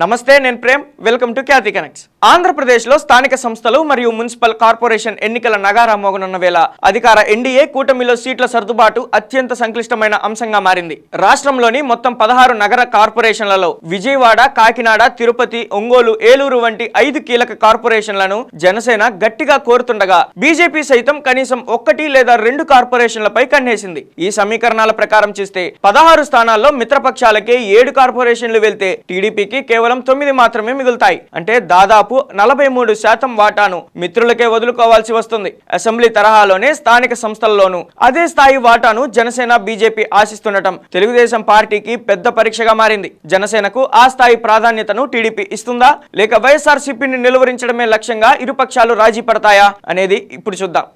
నమస్తే, నేను Prem. Welcome to Khyathi connects. ఆంధ్రప్రదేశ్లో స్థానిక సంస్థలు మరియు మున్సిపల్ కార్పొరేషన్ ఎన్నికల నగారా మోగనున్న వేళ అధికార ఎన్డీఏ కూటమిలో సీట్ల సర్దుబాటు అత్యంత సంక్లిష్టమైన అంశంగా మారింది. రాష్ట్రంలోని మొత్తం 16 నగర కార్పొరేషన్లలో విజయవాడ, కాకినాడ, తిరుపతి, ఒంగోలు, ఏలూరు వంటి 5 కీలక కార్పొరేషన్లను జనసేన గట్టిగా కోరుతుండగా బీజేపీ సైతం కనీసం 1 లేదా 2 కార్పొరేషన్లపై కన్నేసింది. ఈ సమీకరణాల ప్రకారం చూస్తే 16 స్థానాల్లో మిత్రపక్షాలకే 7 కార్పొరేషన్లు వెళ్తే టీడీపీకి కేవలం 9 మాత్రమే మిగులుతాయి. అంటే దాదాపు 43% వాటాను మిత్రులకే వదులుకోవాల్సి వస్తుంది. అసెంబ్లీ తరహాలోనే స్థానిక సంస్థల్లోనూ అదే స్థాయి వాటాను జనసేన, బీజేపీ ఆశిస్తుండటం తెలుగుదేశం పార్టీకి పెద్ద పరీక్షగా మారింది. జనసేనకు ఆ స్థాయి ప్రాధాన్యతను టీడీపీ ఇస్తుందా, లేక వైఎస్ఆర్సీపీని నిలువరించడమే లక్ష్యంగా ఇరుపక్షాలు రాజీ పడతాయా అనేది ఇప్పుడు చూద్దాం.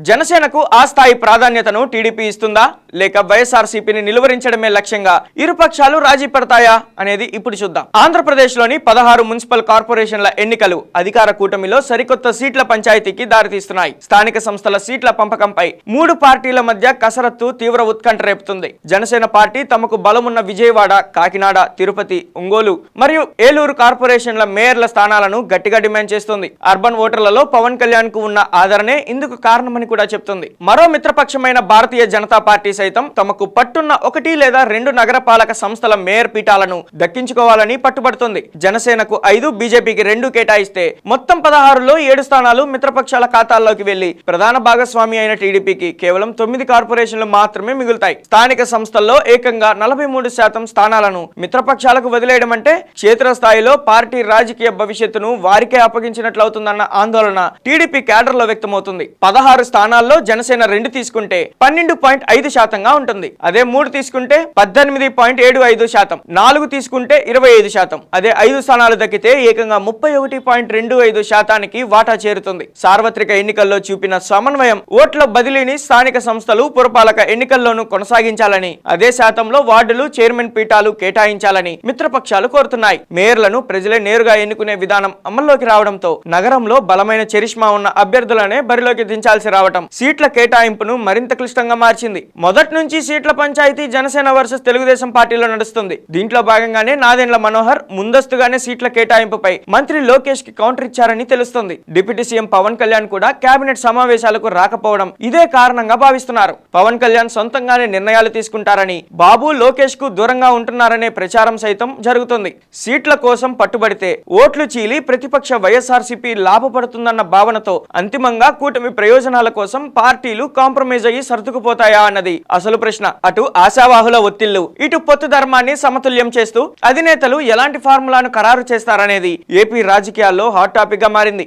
జనసేనకు ఆ స్థాయి ప్రాధాన్యతను టీడీపీ ఇస్తుందా, లేక వైఎస్ఆర్సీపీని నిలువరించడమే లక్ష్యంగా ఇరుపక్షాలు రాజీ పడతాయా అనేది ఇప్పుడు చూద్దాం. ఆంధ్రప్రదేశ్లోని 16 మున్సిపల్ కార్పొరేషన్ల ఎన్నికలు అధికార కూటమిలో సరికొత్త సీట్ల పంచాయతీకి దారితీస్తున్నాయి. స్థానిక సంస్థల సీట్ల పంపకంపై 3 పార్టీల మధ్య కసరత్తు తీవ్ర ఉత్కంఠ రేపుతుంది. జనసేన పార్టీ తమకు బలమున్న విజయవాడ, కాకినాడ, తిరుపతి, ఒంగోలు మరియు ఏలూరు కార్పొరేషన్ల మేయర్ల స్థానాలను గట్టిగా డిమాండ్ చేస్తుంది. అర్బన్ ఓటర్లలో పవన్ కళ్యాణ్ కు ఉన్న ఆదరణే ఇందుకు కారణమని కూడా చెప్తుంది. మరో మిత్రపక్షమైన భారతీయ జనతా పార్టీ సైతం తమకు పట్టున్న 1 లేదా 2 నగరపాలక సంస్థల మేయర్ పీఠాలను దక్కించుకోవాలని పట్టుబడుతుంది. జనసేనకు 5, బీజేపీకి 2 కేటాయిస్తే మొత్తం 16లో 7 స్థానాలు మిత్రపక్షాల ఖాతాల్లోకి వెళ్లి ప్రధాన భాగస్వామి అయిన టీడీపీకి కేవలం 9 కార్పొరేషన్లు మాత్రమే మిగులుతాయి. స్థానిక సంస్థల్లో ఏకంగా 43% స్థానాలను మిత్రపక్షాలకు వదిలేయడం అంటే క్షేత్రస్థాయిలో పార్టీ రాజకీయ భవిష్యత్తును వారికే అప్పగించినట్లవుతుందన్న ఆందోళన టీడీపీ క్యాడర్లో వ్యక్తమవుతుంది. 16 స్థానాల్లో జనసేన 2 తీసుకుంటే 12.5%గా ఉంటుంది. అదే 3 తీసుకుంటే 18.75%, 4 తీసుకుంటే 25%, అదే 5 స్థానాలు దక్కితే ఏకంగా 31.25%కి వాటా చేరుతుంది. సార్వత్రిక ఎన్నికల్లో చూపిన సమన్వయం, ఓట్ల బదిలీని స్థానిక సంస్థలు, పురపాలక ఎన్నికల్లోనూ కొనసాగించాలని, అదే శాతంలో వార్డులు, చైర్మన్ పీఠాలు కేటాయించాలని మిత్రపక్షాలు కోరుతున్నాయి. మేయర్లను ప్రజలే నేరుగా ఎన్నుకునే విధానం అమల్లోకి రావడంతో నగరంలో బలమైన చరిష్మా ఉన్న అభ్యర్థులనే బరిలోకి దించాల్సి రావడం సీట్ల కేటాయింపును మరింత క్లిష్టంగా మార్చింది. మొదటి నుంచి సీట్ల పంచాయతీ జనసేన వర్సెస్ తెలుగుదేశం పార్టీలో నడుస్తుంది. దీంట్లో భాగంగానే నాదెండ్ల మనోహర్ ముందస్తుగానే సీట్ల కేటాయింపుపై మంత్రి లోకేష్ కి కౌంటర్ ఇచ్చారని తెలుస్తుంది. డిప్యూటీ సీఎం పవన్ కళ్యాణ్ కూడా కేబినెట్ సమావేశాలకు రాకపోవడం ఇదే కారణంగా భావిస్తున్నారు. పవన్ కళ్యాణ్ సొంతంగానే నిర్ణయాలు తీసుకుంటారని, బాబు లోకేష్ కు దూరంగా ఉంటున్నారనే ప్రచారం సైతం జరుగుతుంది. సీట్ల కోసం పట్టుబడితే ఓట్లు చీలి ప్రతిపక్ష వైఎస్ఆర్సీపీ లాభపడుతుందన్న భావనతో అంతిమంగా కూటమి ప్రయోజనాల కోసం పార్టీలు కాంప్రమైజ్ అయ్యి సర్దుకుపోతాయా అన్నది అసలు ప్రశ్న. అటు ఆశావాహుల ఒత్తిళ్లు, ఇటు పొత్తు ధర్మాన్ని సమతుల్యం చేస్తూ అధినేతలు ఎలాంటి ఫార్ములాను ఖరారు చేస్తారనేది ఏపీ రాజకీయాల్లో హాట్ టాపిక్ గా మారింది.